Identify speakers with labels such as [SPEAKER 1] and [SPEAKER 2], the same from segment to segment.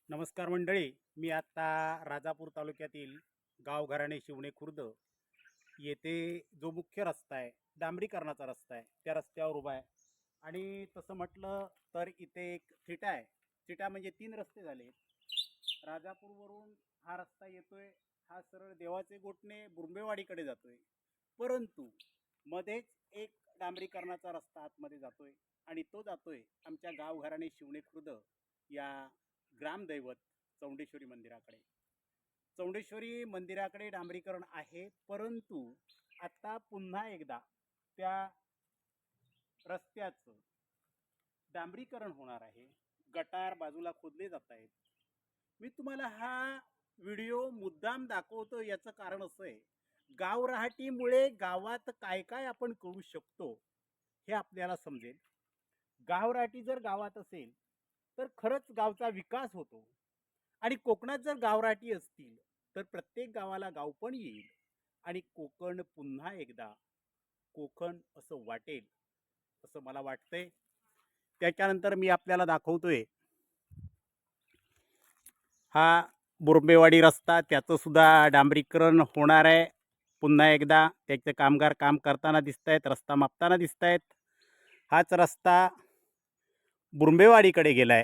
[SPEAKER 1] नमस्कार मंडळी. मी आता राजापूर तालुक्यातील गाव घराणे शिवणे खुर्द येथे जो मुख्य रस्ता आहे, डांबरीकरणाचा रस्ता आहे, त्या रस्त्यावर उभा आहे. आणि तसं म्हटलं तर इथे एक थिटा आहे. थिटा म्हणजे तीन रस्ते झाले. राजापूरवरून हा रस्ता येतोय, हा सरळ देवाचे गोठणे बुरंबेवाडीकडे जातोय. परंतु मध्येच एक डांबरीकरणाचा रस्ता आतमध्ये जातोय आणि तो जातोय आमच्या गाव घराणे शिवणे खुर्द या ग्रामदैवत चौंडेश्वरी मंदिराकडे. चौंडेश्वरी मंदिराकडे डांबरीकरण आहे, परंतु आता पुन्हा एकदा त्या रस्त्याचं डांबरीकरण होणार आहे. गटार बाजूला खोदले जात आहेत. मी तुम्हाला हा व्हिडिओ मुद्दाम दाखवतो, याचं कारण असं आहे, गाव राहटीमुळे गावात काय काय आपण करू शकतो हे आपल्याला समजेल. गावराटी जर गावात असेल तर खरंच गावचा विकास होतो. आणि कोकणात जर गावराटी असतील तर प्रत्येक गावाला गाव पण येईल आणि कोकण पुन्हा एकदा कोकण असं वाटेल, असं मला वाटतंय. त्याच्यानंतर मी आपल्याला दाखवतोय हा बुरंबेवाडी रस्ता, त्याचं सुद्धा डांबरीकरण होणार आहे. पुन्हा एकदा त्याचे कामगार काम करताना दिसत आहेत, रस्ता मापताना दिसत आहेत. हाच रस्ता बुरंबेवाडीकडे गेलाय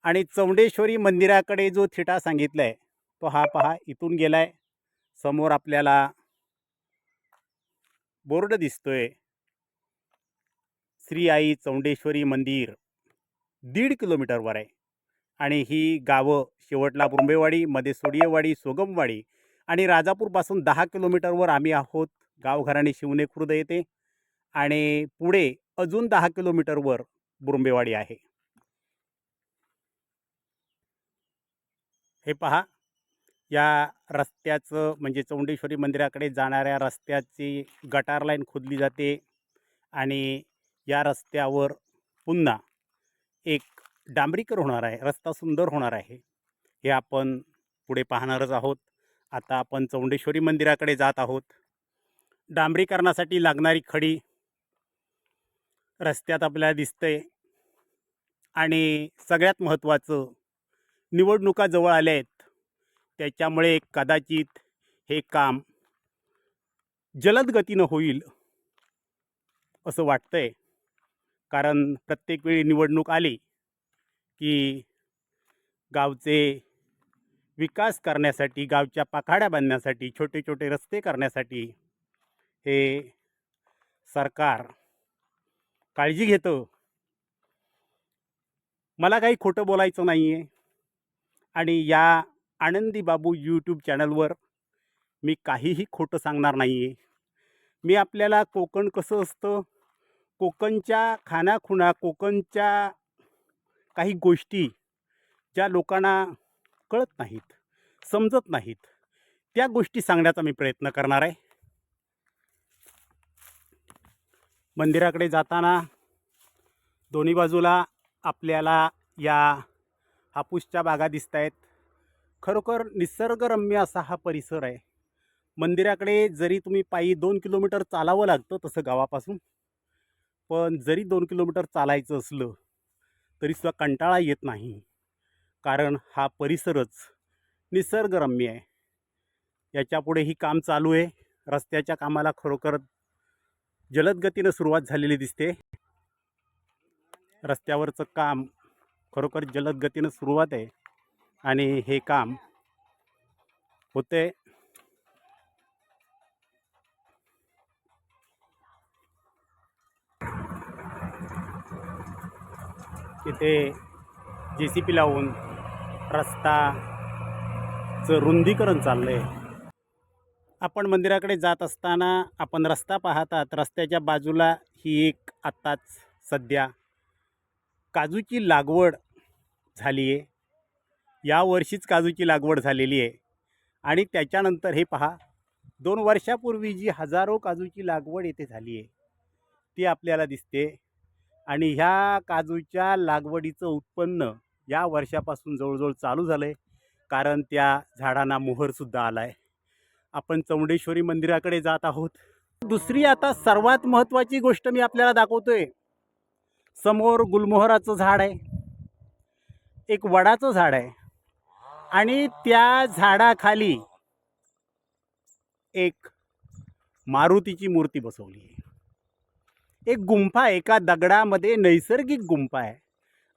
[SPEAKER 1] आणि चौंडेश्वरी मंदिराकडे जो थिटा सांगितलाय तो हा पहा इथून गेलाय. समोर आपल्याला बोर्ड दिसतोय, श्री आई चौंडेश्वरी मंदिर 1.5 किलोमीटरवर आहे. आणि ही गावं शेवटला बुरंबेवाडी, मध्ये सोडियेवाडी, सोगमवाडी आणि राजापूरपासून 10 किलोमीटरवर आम्ही आहोत. गाव घराणे शिवणे खुर्द येते आणि पुढे अजून 10 किलोमीटरवर बुरंबेवाडी आहे. हे पहा, या रस्त्याचं म्हणजे चौंडेश्वरी मंदिराकडे जाणाऱ्या रस्त्याची गटार लाईन खोदली जाते आणि या रस्त्यावर पुन्हा एक डांबरीकरण होणार आहे. रस्ता सुंदर होणार आहे, हे आपण पुढे पाहणारच आहोत. आता आपण चौंडेश्वरी मंदिराकडे जात आहोत. डांबरीकरणासाठी लागणारी खडी रस्त्यात आपल्याला दिसते. आणि सगळ्यात महत्त्वाचं, निवडणुका जवळ आल्या आहेत, त्याच्यामुळे कदाचित हे काम जलद गतीनं होईल असं वाटतंय. कारण प्रत्येक वेळी निवडणूक आली की गावचे विकास करण्यासाठी, गावच्या पाखाड्या बांधण्यासाठी, छोटे छोटे रस्ते करण्यासाठी हे सरकार काळजी घेतं. मला काही खोटं बोलायचं नाही आहे आणि या आनंदी बाबू यूट्यूब चॅनलवर मी काहीही खोटं सांगणार नाही आहे. मी आपल्याला कोकण कसं असतं, कोकणच्या खानाखुणा, कोकणच्या काही गोष्टी ज्या लोकांना कळत नाहीत, समजत नाहीत, त्या गोष्टी सांगण्याचा मी प्रयत्न करणार आहे. मंदिराकडे जाताना दोन्ही बाजूला आपल्याला या हापूसच्या बागा दिसत आहेत. खरोखर निसर्गरम्य असा हा परिसर आहे. मंदिराकडे जरी तुम्ही पायी 2 किलोमीटर चालावं लागतं तसं गावापासून, पण जरी 2 किलोमीटर चालायचं असलं तरीसुद्धा कंटाळा येत नाही, कारण हा परिसरच निसर्गरम्य आहे. याच्यापुढेही काम चालू आहे. रस्त्याच्या कामाला खरोखर जलद गतीनं सुरुवात झालेली दिसते. रस्त्यावरचं काम खरोखर जलद गतीनं सुरुवात आहे आणि हे काम होते. इथे JCP लावून रस्ताचं रुंदीकरण चाललं आहे. आपण मंदिराकडे जात असताना आपण रस्ता पाहतात. रस्त्याच्या बाजूला ही एक आत्ताच सध्या काजूची लागवड झाली आहे. या वर्षीच काजूची लागवड झालेली आहे. आणि त्याच्यानंतर हे पहा, 2 वर्षापूर्वी जी हजारो काजूची लागवड येथे झाली आहे ती आपल्याला दिसते. आणि ह्या काजूच्या लागवडीचं उत्पन्न या वर्षापासून जवळजवळ चालू झालं आहे, कारण त्या झाडांना मोहरसुद्धा आला आहे. आपण चौंडेश्वरी मंदिराकडे जात आहोत. दुसरी आता सर्वात महत्त्वाची गोष्ट मी आपल्याला दाखवतोय. समोर गुलमोहराचं झाड आहे. एक वडाचं झाड आहे आणि त्या झाडाखाली एक मारुतीची मूर्ती बसवली आहे. एक गुंफा आहे, एका दगडामध्ये नैसर्गिक गुंफा आहे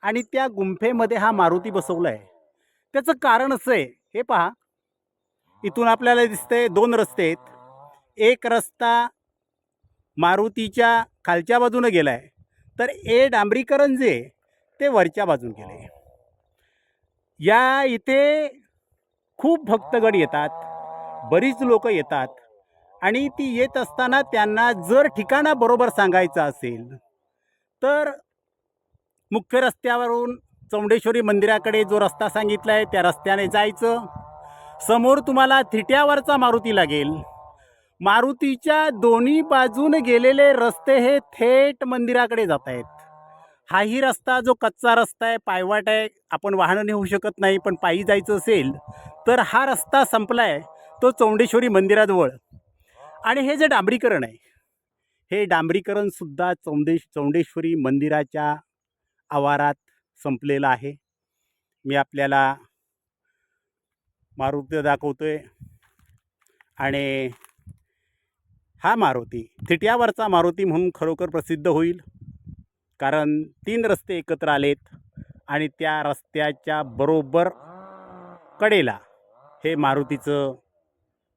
[SPEAKER 1] आणि त्या गुंफेमध्ये हा मारुती बसवला आहे. त्याचं कारण असं आहे, हे पहा, इथून आपल्याला दिसतंय 2 रस्ते आहेत. एक रस्ता मारुतीच्या खालच्या बाजूने गेलाय, तर डांबरीकरण जे ते वरच्या बाजून गेले. या इथे खूप भक्तगण येतात, बरीच लोक येतात आणि ती येत असताना त्यांना जर ठिकाणा बरोबर सांगायचं असेल तर मुख्य रस्त्यावरून चौंडेश्वरी मंदिराकडे जो रस्ता सांगितला आहे त्या रस्त्याने जायचं. समोर तुम्हाला थिट्यावरचा मारुती लागेल. मारुतीच्या दोन्ही बाजूने गेलेले रस्ते हे थेट मंदिराकडे जात आहेत. हाही रस्ता जो कच्चा रस्ता आहे, पायवाट आहे, आपण वाहनं नेऊ शकत नाही, पण पायी जायचं असेल तर हा रस्ता संपलाय तो चौंडेश्वरी मंदिराजवळ. आणि हे जे डांबरीकरण आहे, हे डांबरीकरण सुद्धा चौंडेश्वरी मंदिराच्या आवारात संपलेलं आहे. मी आपल्याला मारुती दाखवतोय आणि हा मारुती थिट्यावरचा मारुती म्हणून खरोखर प्रसिद्ध होईल, कारण 3 रस्ते एकत्र आलेत आणि त्या रस्त्याच्या बरोबर कडेला हे मारुतीचं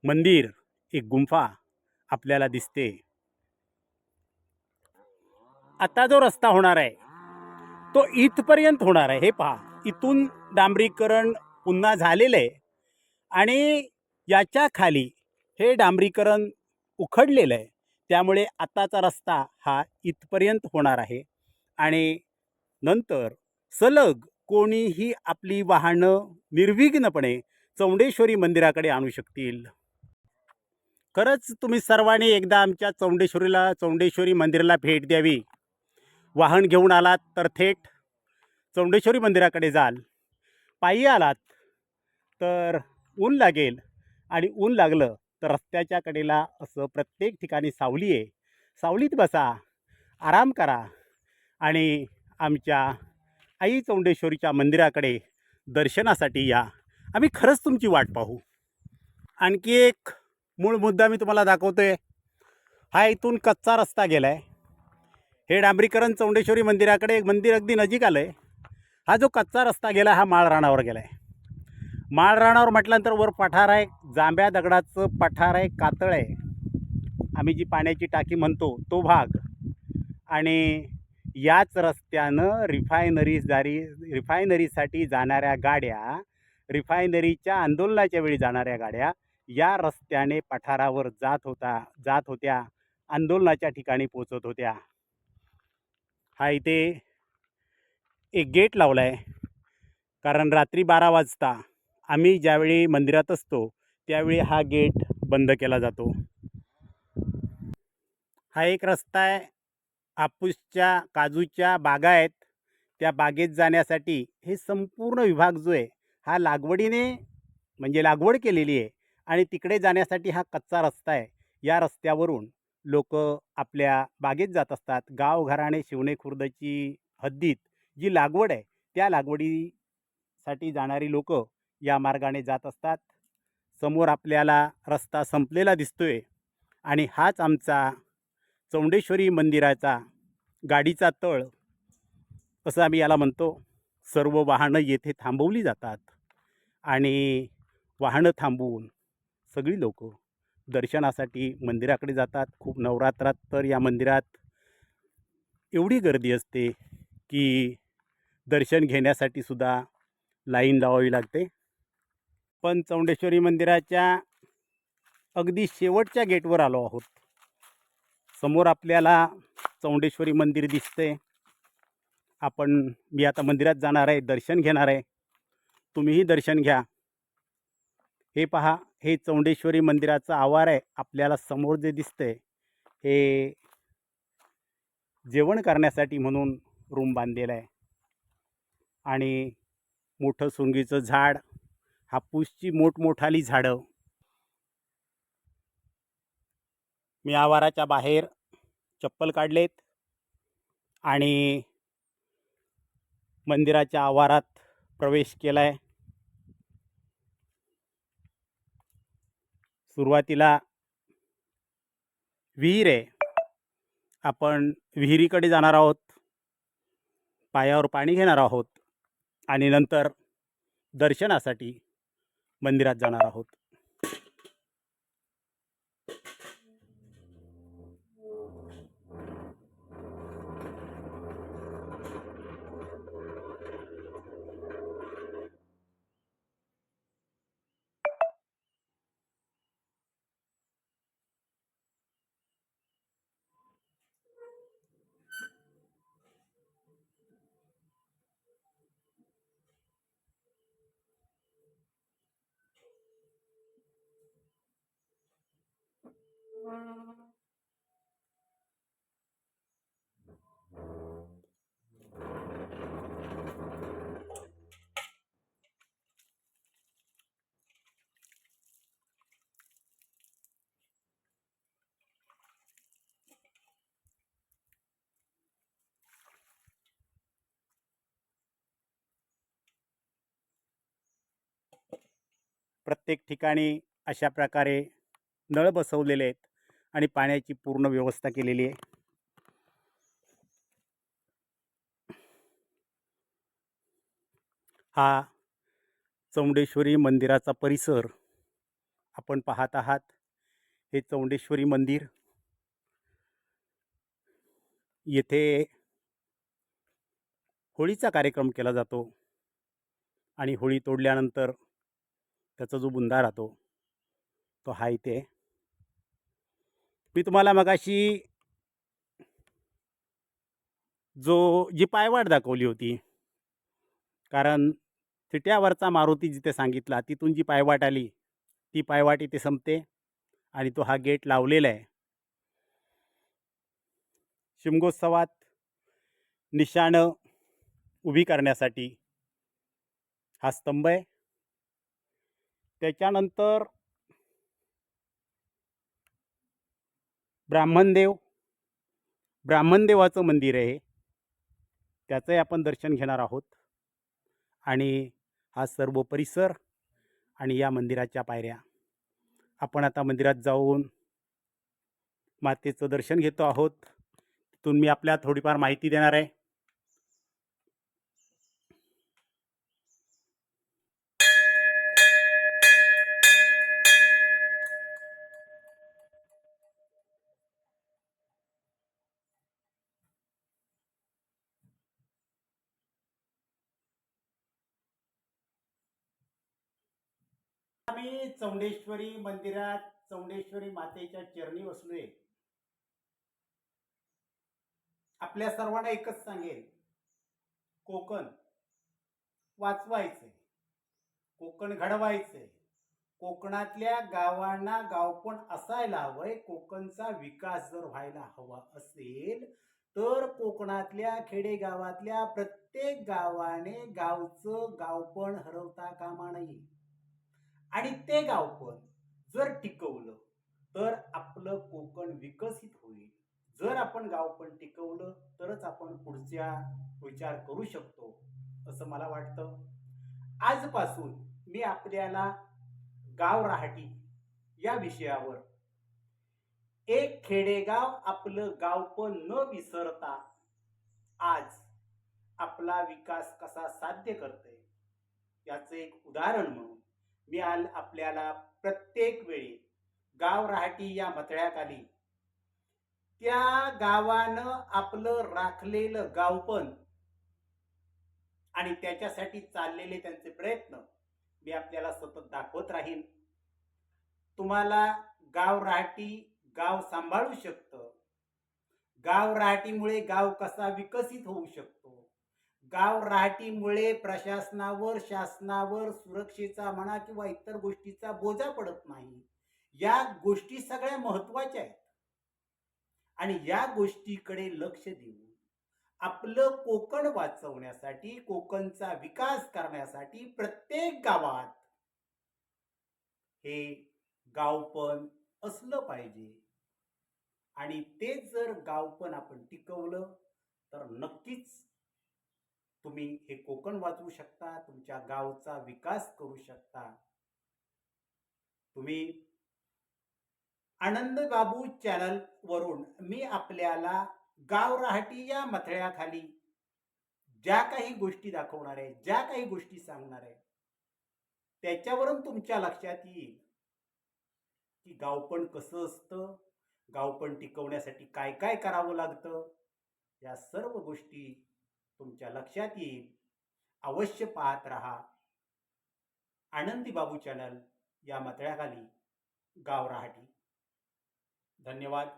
[SPEAKER 1] मंदिर, एक गुंफा आपल्याला दिसते. आता जो रस्ता होणार आहे तो इथपर्यंत होणार आहे. हे पहा, इथून डांबरीकरण पुन्हा झालेलं आहे आणि याच्या खाली हे डांबरीकरण उखडलेलं आहे. त्यामुळे आताचा रस्ता हा इथपर्यंत होणार आहे आणि नंतर सलग कोणीही आपली वाहनं निर्विघ्नपणे चौंडेश्वरी मंदिराकडे आणू शकतील. खरंच तुम्ही सर्वांनी एकदा आमच्या चौंडेश्वरी मंदिराला भेट द्यावी. वाहन घेऊन आलात तर थेट चौंडेश्वरी मंदिराकडे जाल. पायी आलात तर ऊन लागेल आणि ऊन लागलं तर रस्त्याच्या कडेला असं प्रत्येक ठिकाणी सावली आहे. सावलीत बसा, आराम करा आणि आमच्या आई चौंडेश्वरीच्या मंदिराकडे दर्शनासाठी या. आम्ही खरंच तुमची वाट पाहू. आणखी एक मूळ मुद्दा मी तुम्हाला दाखवतोय. हा इथून कच्चा रस्ता गेला आहे. हे डांबरीकरण चौंडेश्वरी मंदिराकडे, मंदिर अगदी नजीक आलं आहे. हा जो कच्चा रस्ता गेला हा माळरानावर गेला आहे. माळरानावर म्हटल्यानंतर वर पठार आहे, जांभ्या दगडाचं पठार आहे, कातळ आहे, आम्ही जी पाण्याची टाकी म्हणतो तो भाग. आणि याच रस्त्यानं रिफायनरीसाठी जाणाऱ्या गाड्या, रिफायनरीच्या आंदोलनाच्या वेळी जाणाऱ्या गाड्या या रस्त्याने पठारावर जात होत्या, आंदोलनाच्या ठिकाणी पोचत होत्या. हा इथे एक गेट लावला आहे, कारण रात्री 12 वाजता आम्ही ज्यावेळी मंदिरात असतो त्यावेळी हा गेट बंद केला जातो. हा एक रस्ता आहे. हापूसच्या, काजूच्या बागा आहेत, त्या बागेत जाण्यासाठी हे संपूर्ण विभाग जो आहे हा लागवडीने म्हणजे लागवड केलेली आहे आणि तिकडे जाण्यासाठी हा कच्चा रस्ता आहे. या रस्त्यावरून लोक आपल्या बागेत जात असतात. गावघराणे शिवणे खुर्दची हद्दीत जी लागवड आहे त्या लागवडीसाठी जाणारी लोक या मार्गाने जात असतात. समोर आपल्याला रस्ता संपलेला दिसतोय आणि हाच आमचा चौंडेश्वरी मंदिराचा गाडीचा तळ असं आम्ही याला म्हणतो. सर्व वाहनं येथे थांबवली जातात आणि वाहनं थांबवून सगळी लोक दर्शनासाठी मंदिराकडे जातात. खूप नवरात्रात तर या मंदिरात एवढी गर्दी असते की दर्शन घेण्यासाठी सुद्धा लाईन लावावी लागते. पण चौंडेश्वरी मंदिराच्या अगदी शेवटच्या गेटवर आलो आहोत. समोर आपल्याला चौंडेश्वरी मंदिर दिसते. मी आता मंदिरात जाणार आहे, दर्शन घेणार आहे. तुम्हीही दर्शन घ्या. हे पहा, हे चौंडेश्वरी मंदिराचं आवार आहे. आपल्याला समोर जे दिसतंय हे जेवण करण्यासाठी म्हणून रूम बांधलेला आहे आणि मोठं सोंगीचं झाड, हापूसची मोठमोठाली झाडं. मी आवाराच्या बाहेर चप्पल काढलेत आणि मंदिराच्या आवारात प्रवेश केलाय. सुरुवातीला विहीर आहे. आपण विहिरीकडे जाणार आहोत. पायावर पाणी घेणार आहोत आणि नंतर दर्शनासाठी मंदिरात जाणार आहोत. प्रत्येक ठिकाणी अशा प्रकारे नळ बसवलेले आहेत आणि पाण्याची पूर्ण व्यवस्था केलेली आहे. हा चौंडेश्वरी मंदिराचा परिसर आपण पाहत आहात. हे चौंडेश्वरी मंदिर, येथे होळीचा कार्यक्रम केला जातो आणि होळी तोडल्यानंतर त्याचा जो बुंदा राहतो तो हा इथे. मी तुम्हाला मगाशी जी पायवाट दाखवली होती, कारण थिट्यावरचा मारुती जिथे सांगितला तिथून जी पायवाट आली ती पायवाट इथे संपते आणि तो हा गेट लावलेला आहे. शिमगोत्सवात निशाणं उभी करण्यासाठी हा स्तंभ आहे. त्याच्यानंतर ब्राह्मणदेवाचं मंदिर आहे, त्याचंही आपण दर्शन घेणार आहोत. आणि हा सर्व परिसर आणि या मंदिराच्या पायऱ्या. आपण आता मंदिरात जाऊन मातेचं दर्शन घेतो आहोत. तिथून मी आपल्याला थोडीफार माहिती देणार आहे. आम्ही चौंडेश्वरी मंदिरात चौंडेश्वरी मातेच्या चरणी बसलोय. आपल्या सर्वांना एकच सांगेन, कोकण वाचवायचंय, कोकण घडवायचंय. कोकणातल्या गावांना गावपण असायला हवंय. कोकणचा विकास जर व्हायला हवा असेल तर कोकणातल्या खेडेगावातल्या प्रत्येक गावाने गावचं गावपण हरवता कामा नये. आणि ते गावपण जर टिकवलं तर आपलं कोकण विकसित होईल. जर आपण गावपण टिकवलं तरच आपण पुढच्या विचार करू शकतो असं मला वाटतं. आजपासून मी आपल्याला गाव राहाटी या विषयावर, एक खेडेगाव आपलं गावपण न विसरता आज आपला विकास कसा साध्य करते याचं एक उदाहरण म्हणून मी आपल्याला प्रत्येक वेळी गाव राहाटी या मतळ्याखाली त्या गावानं आपलं राखलेलं गावपण आणि त्याच्यासाठी चाललेले त्यांचे प्रयत्न मी आपल्याला सतत दाखवत राहीन. तुम्हाला गाव राहाटी गाव सांभाळू शकतं. गाव राहाटीमुळे गाव कसा विकसित होऊ शकतो, गाव राहाटीमुळे प्रशासनावर, शासनावर सुरक्षेचा म्हणा किंवा इतर गोष्टीचा बोजा पडत नाही. या गोष्टी सगळ्या महत्त्वाच्या आहेत आणि या गोष्टीकडे लक्ष देऊन आपलं कोकण वाचवण्यासाठी, कोकणचा विकास करण्यासाठी प्रत्येक गावात हे गावपण असलं पाहिजे. आणि ते जर गावपण आपण टिकवलं तर नक्कीच तुम्ही हे कोकण वाचवू शकता, तुमच्या गावचा विकास करू शकता. तुम्ही आनंद बाबू चॅनल वरून मी आपल्याला गाव रहाटी या मथळ्याखाली ज्या काही गोष्टी दाखवणार आहे, ज्या काही गोष्टी सांगणार आहे, त्याच्यावरून तुमच्या लक्षात येईल की गावपण कसं असतं, गावपण टिकवण्यासाठी काय काय करावं लागतं. या सर्व गोष्टी तुमच्या लक्षात येईल. अवश्य पाहत राहा आनंदी बाबू चॅनल या मथळ्याखाली गाव रहाटी. धन्यवाद.